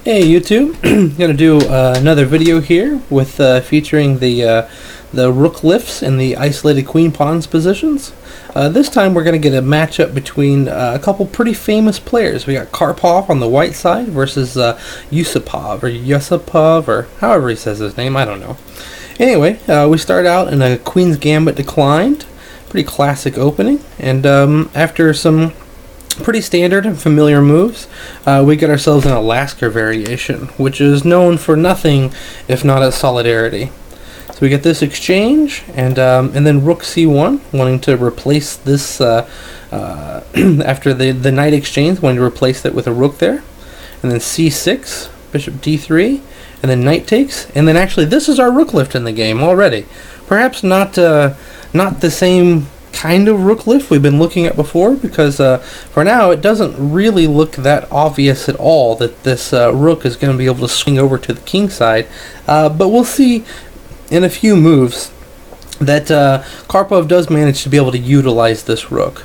Hey YouTube, gonna do another video here with featuring the rook lifts and the isolated queen pawns positions. This time we're gonna get a matchup between a couple pretty famous players. We got Karpov on the white side versus Yusupov or however he says his name. I don't know. Anyway, we start out in a Queen's Gambit declined, pretty classic opening, and after some pretty standard and familiar moves, we get ourselves an Alaska variation, which is known for nothing if not its solidarity. So we get this exchange, and then Rook C1, wanting to replace this after the knight exchange, wanting to replace it with a rook there, and then C6, Bishop D3, and then knight takes, and then actually this is our rook lift in the game already. Perhaps not the same kind of rook lift we've been looking at before, because for now it doesn't really look that obvious at all that this rook is going to be able to swing over to the king side, but we'll see in a few moves that Karpov does manage to be able to utilize this rook.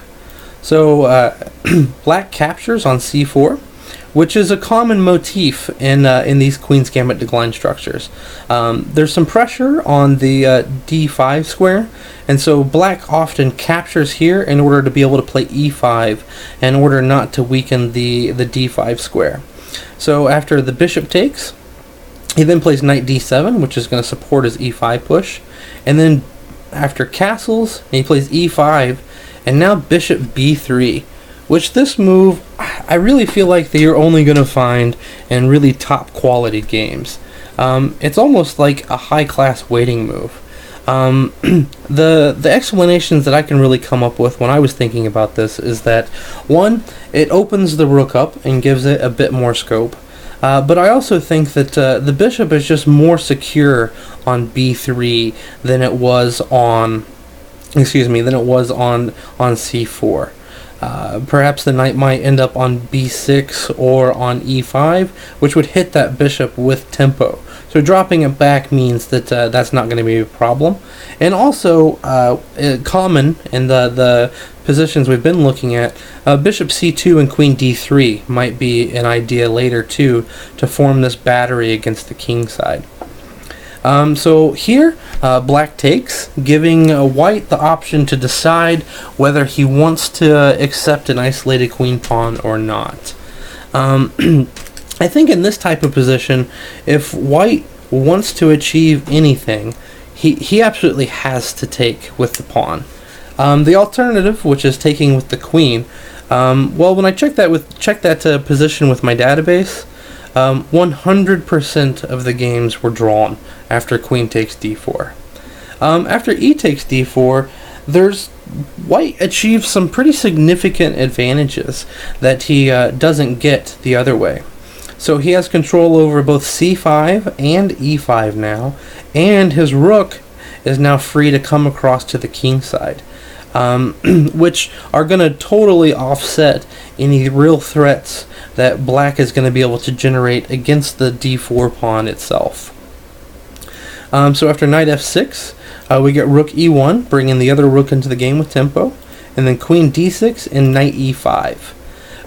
So black captures on c4, which is a common motif in these Queen's Gambit decline structures. There's some pressure on the d5 square, and so black often captures here in order to be able to play e5 in order not to weaken the d5 square. So after the bishop takes, he then plays knight d7, which is going to support his e5 push, and then after castles, he plays e5, and now bishop b3, which this move I really feel like that you're only going to find in really top quality games. It's almost like a high class waiting move. The explanations that I can really come up with when I was thinking about this is that, one, it opens the rook up and gives it a bit more scope, but I also think that the bishop is just more secure on b3 than it was on c4. Perhaps the knight might end up on b6 or on e5, which would hit that bishop with tempo. So dropping it back means that that's not going to be a problem. And also, common in the positions we've been looking at, bishop c2 and queen d3 might be an idea later too to form this battery against the king side. So here, black takes, giving white the option to decide whether he wants to accept an isolated queen pawn or not. I think in this type of position, if white wants to achieve anything, he absolutely has to take with the pawn. The alternative, which is taking with the queen, well, when I checked that position with my database, 100% of the games were drawn after queen takes d4. After e takes d4, white achieves some pretty significant advantages that he doesn't get the other way. So he has control over both c5 and e5 now, and his rook is now free to come across to the king side, which are going to totally offset any real threats that black is going to be able to generate against the d4 pawn itself. So after knight f6, we get rook e1, bringing the other rook into the game with tempo, and then queen d6 and knight e5.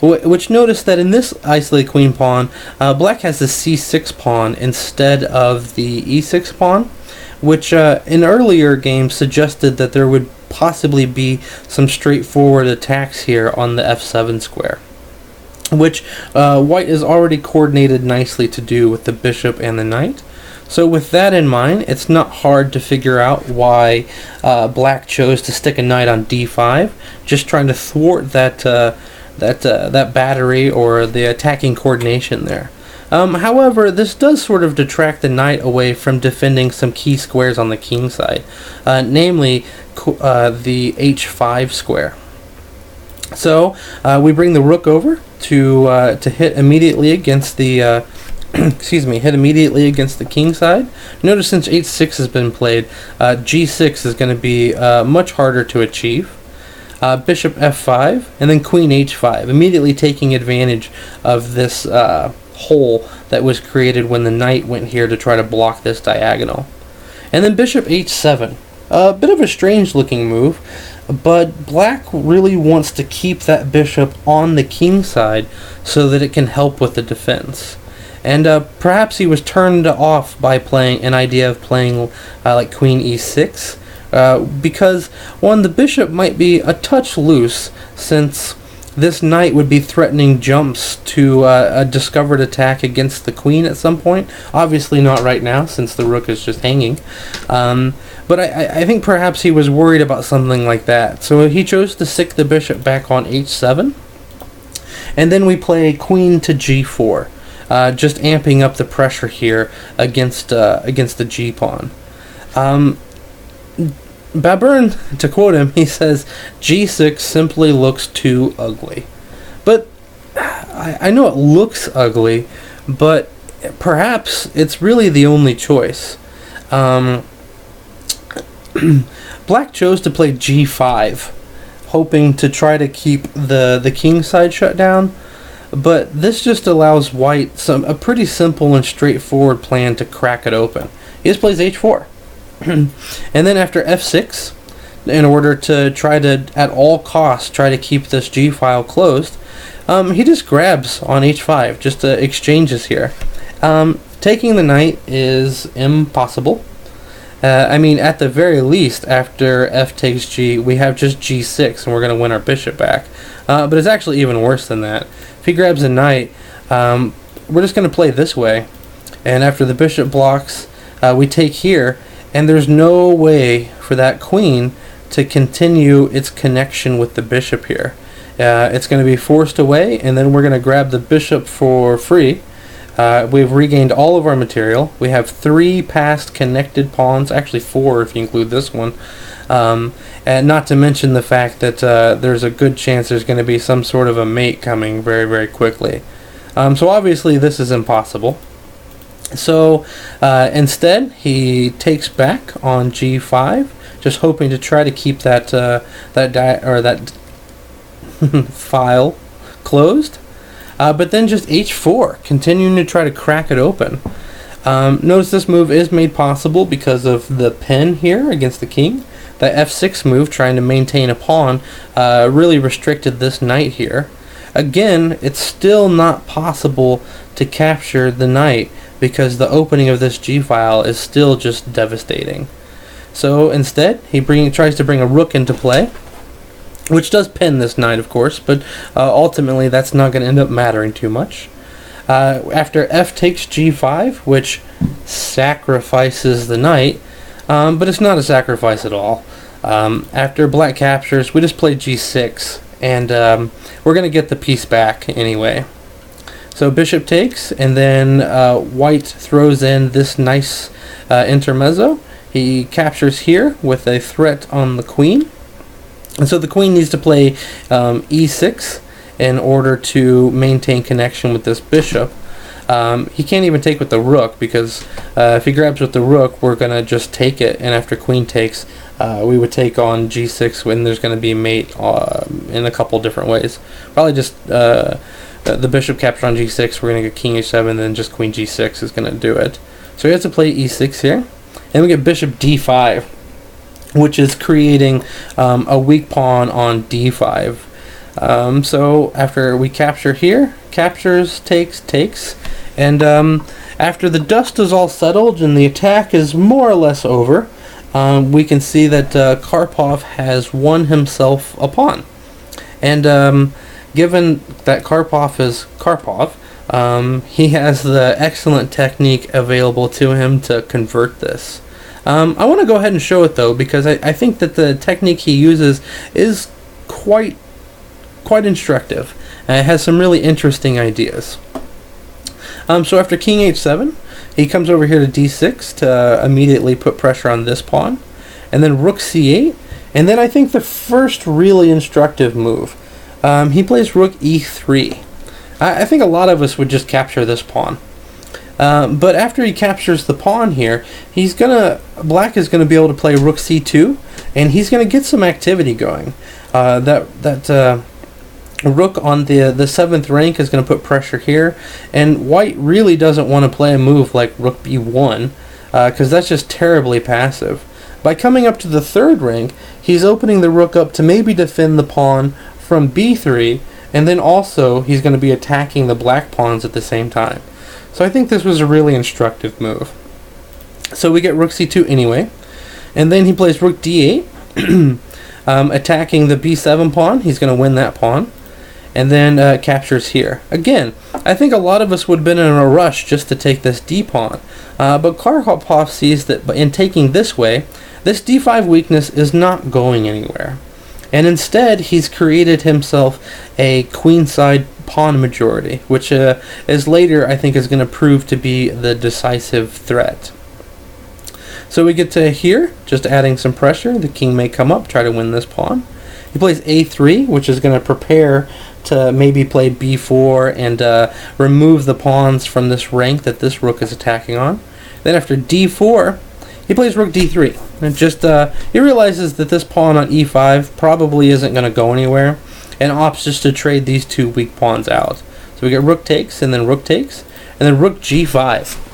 Which notice that in this isolated queen pawn, black has the c6 pawn instead of the e6 pawn, which in earlier games suggested that there would possibly be some straightforward attacks here on the f7 square, which white is already coordinated nicely to do with the bishop and the knight. So with that in mind, it's not hard to figure out why black chose to stick a knight on d5, just trying to thwart that battery or the attacking coordination there. However, this does sort of detract the knight away from defending some key squares on the king side, namely the h5 square. So we bring the rook over to hit immediately against the hit immediately against the king side. Notice since h6 has been played, g6 is going to be much harder to achieve. Bishop f5, and then queen h5, immediately taking advantage of this hole that was created when the knight went here to try to block this diagonal. And then bishop h7, a bit of a strange looking move, but black really wants to keep that bishop on the king side so that it can help with the defense. And perhaps he was turned off by playing an idea of playing like queen e6, because one, the bishop might be a touch loose, since this knight would be threatening jumps to a discovered attack against the queen at some point. Obviously not right now, since the rook is just hanging. But I think perhaps he was worried about something like that. So he chose to stick the bishop back on h7. And then we play queen to g4. Just amping up the pressure here against the g-pawn. Baburn, to quote him, he says, g6 simply looks too ugly. But I know it looks ugly, but perhaps it's really the only choice. Black chose to play g5, hoping to try to keep the kingside shut down, but this just allows white a pretty simple and straightforward plan to crack it open. He just plays h4. And then after f6, in order to try to, at all costs, try to keep this g file closed, he just grabs on h5, just exchanges here. Taking the knight is impossible. I mean, at the very least, after f takes g, we have just g6, and we're going to win our bishop back. But it's actually even worse than that. If he grabs a knight, we're just going to play this way. And after the bishop blocks, we take here, and there's no way for that queen to continue its connection with the bishop here. It's going to be forced away, and then we're going to grab the bishop for free. We've regained all of our material. We have 3 passed connected pawns, actually 4 if you include this one. And not to mention the fact that there's a good chance there's going to be some sort of a mate coming very, very quickly. So obviously this is impossible. So instead he takes back on g5, just hoping to try to keep that file closed. But then just h4, continuing to try to crack it open. Notice this move is made possible because of the pin here against the king. The f6 move, trying to maintain a pawn, really restricted this knight here. Again, it's still not possible to capture the knight because the opening of this g-file is still just devastating. So instead, he tries to bring a rook into play, which does pin this knight, of course, but ultimately that's not going to end up mattering too much. After f takes g5, which sacrifices the knight, but it's not a sacrifice at all. After black captures, we just play g6, and we're going to get the piece back anyway. So bishop takes, and then white throws in this nice intermezzo. He captures here with a threat on the queen. And so the queen needs to play e6 in order to maintain connection with this bishop. He can't even take with the rook, because if he grabs with the rook, we're going to just take it, and after queen takes, we would take on g6 when there's going to be mate in a couple different ways. Probably just the bishop captured on g6, we're going to get king h7, and then just queen g6 is going to do it. So he has to play e6 here, and we get bishop d5, which is creating a weak pawn on d5. So after we capture here, captures, takes, and after the dust is all settled and the attack is more or less over, we can see that Karpov has won himself a pawn. And given that Karpov is Karpov, he has the excellent technique available to him to convert this. I want to go ahead and show it though, because I think that the technique he uses is quite instructive. It has some really interesting ideas. So after king h7, he comes over here to d6 to immediately put pressure on this pawn, and then rook c8, and then I think the first really instructive move, he plays rook e3. I think a lot of us would just capture this pawn. But after he captures the pawn here, black is gonna be able to play rook c2, and he's gonna get some activity going. That rook on the 7th rank is going to put pressure here, and white really doesn't want to play a move like rook b1, because that's just terribly passive. By coming up to the 3rd rank, he's opening the rook up to maybe defend the pawn from b3, and then also he's going to be attacking the black pawns at the same time. So I think this was a really instructive move. So we get rook c2 anyway, and then he plays rook d8, attacking the b7 pawn. He's going to win that pawn, and then captures here. Again, I think a lot of us would have been in a rush just to take this d pawn, but Karpov sees that in taking this way, this d5 weakness is not going anywhere. And instead, he's created himself a queenside pawn majority, which is later, I think, is going to prove to be the decisive threat. So we get to here, just adding some pressure. The king may come up, try to win this pawn. He plays a3, which is going to prepare to maybe play b4 and remove the pawns from this rank that this rook is attacking on. Then after d4, he plays rook d3. And just he realizes that this pawn on e5 probably isn't going to go anywhere, and opts just to trade these two weak pawns out. So we get rook takes, and then rook takes, and then rook g5.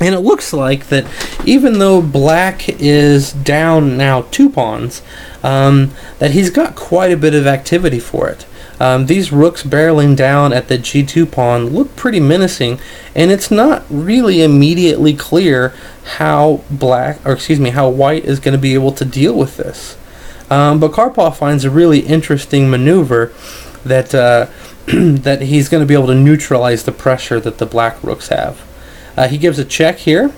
And it looks like that even though black is down now 2 pawns, that he's got quite a bit of activity for it. These rooks barreling down at the g2 pawn look pretty menacing, and it's not really immediately clear how how white is going to be able to deal with this. But Karpov finds a really interesting maneuver that that he's going to be able to neutralize the pressure that the black rooks have. He gives a check here,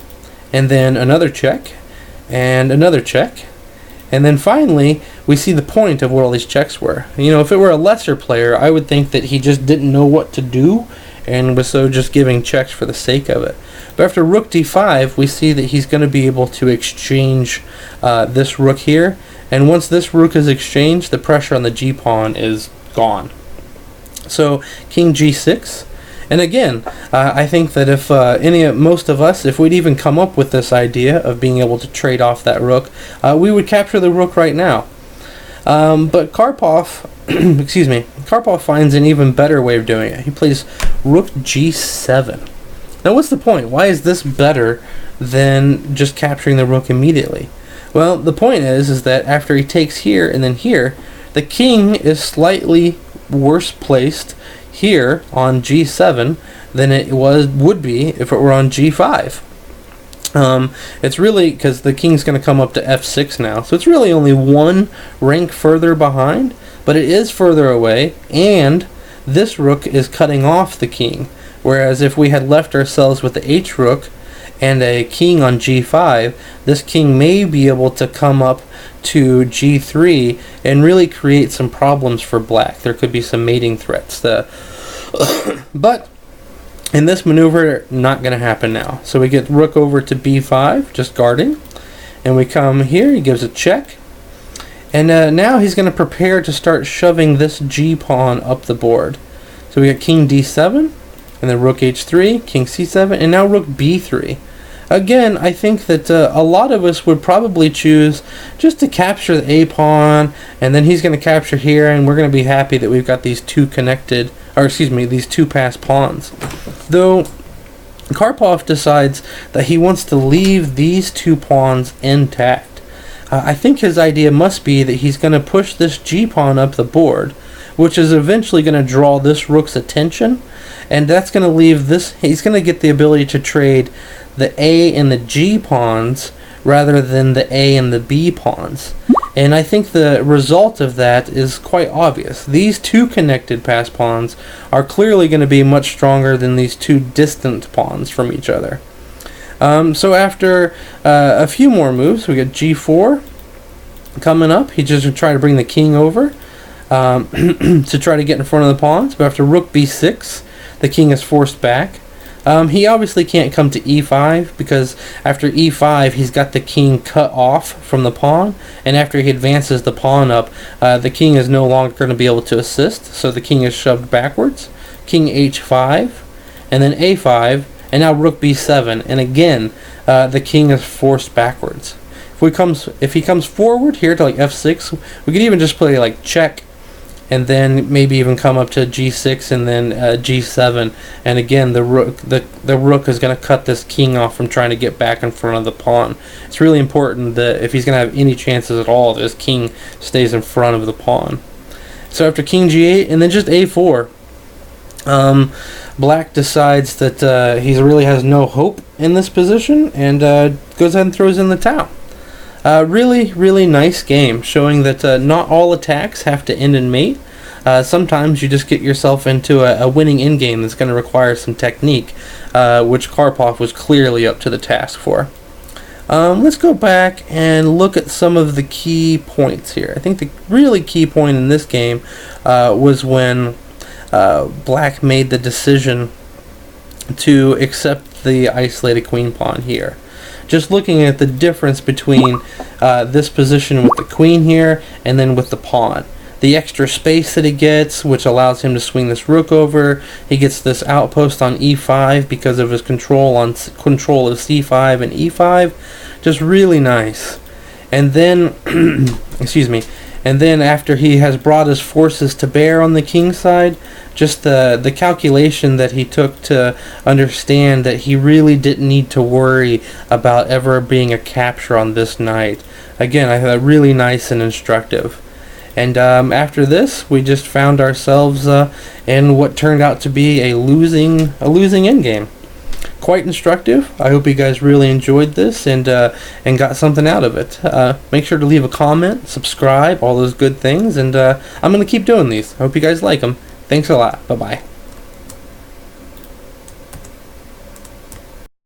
and then another check, and another check. And then finally, we see the point of what all these checks were. You know, if it were a lesser player, I would think that he just didn't know what to do and was so just giving checks for the sake of it. But after rook d5, we see that he's going to be able to exchange this rook here. And once this rook is exchanged, the pressure on the g-pawn is gone. So king g6. And again, I think that if most of us, if we'd even come up with this idea of being able to trade off that rook, we would capture the rook right now. But Karpov, Karpov finds an even better way of doing it. He plays rook g7. Now what's the point? Why is this better than just capturing the rook immediately? Well, the point is that after he takes here and then here, the king is slightly worse placed here on g7 than it would be if it were on g5. It's really because the king's going to come up to f6 now, so it's really only one rank further behind, but it is further away, and this rook is cutting off the king, whereas if we had left ourselves with the h rook and a king on g5, this king may be able to come up to g3 and really create some problems for black. There could be some mating threats. But in this maneuver, not going to happen now. So we get rook over to b5, just guarding. And we come here, he gives a check. And now he's going to prepare to start shoving this g-pawn up the board. So we got king d7, and then rook h3, king c7, and now rook b3. Again, I think that a lot of us would probably choose just to capture the a-pawn, and then he's going to capture here, and we're going to be happy that we've got these two connected, or excuse me, these two passed pawns. Though Karpov decides that he wants to leave these two pawns intact. I think his idea must be that he's going to push this g-pawn up the board, which is eventually going to draw this rook's attention, and that's going to leave this, he's going to get the ability to trade the A and the G pawns rather than the A and the B pawns. And I think the result of that is quite obvious. These two connected pass pawns are clearly going to be much stronger than these two distant pawns from each other. So after a few more moves, we get G4 coming up. He's just going to try to bring the king over to try to get in front of the pawns. But after rook B6, the king is forced back. He obviously can't come to e5 because after e5 he's got the king cut off from the pawn, and after he advances the pawn up, the king is no longer going to be able to assist, so the king is shoved backwards. King h5, and then a5, and now rook b7, and again the king is forced backwards. If he comes forward here to like f6, we could even just play like check, and then maybe even come up to g6 and then g7, and again the rook is going to cut this king off from trying to get back in front of the pawn. It's really important that if he's going to have any chances at all, this king stays in front of the pawn. So after king g8 and then just a4, Black decides that he really has no hope in this position and goes ahead and throws in the towel. Really nice game, showing that not all attacks have to end in mate. Sometimes you just get yourself into a winning endgame that's going to require some technique, which Karpov was clearly up to the task for. Let's go back and look at some of the key points here. I think the really key point in this game was when Black made the decision to accept the isolated queen pawn here. Just looking at the difference between this position with the queen here and then with the pawn. The extra space that he gets, which allows him to swing this rook over. He gets this outpost on e5 because of his control of c5 and e5. Just really nice. And then, excuse me, and then after he has brought his forces to bear on the king side, just the calculation that he took to understand that he really didn't need to worry about ever being a capture on this knight. Again, I thought really nice and instructive. And after this, we just found ourselves in what turned out to be a losing endgame. Quite instructive. I hope you guys really enjoyed this and got something out of it. Make sure to leave a comment, subscribe, all those good things, and I'm going to keep doing these. I hope you guys like them. Thanks a lot. Bye-bye.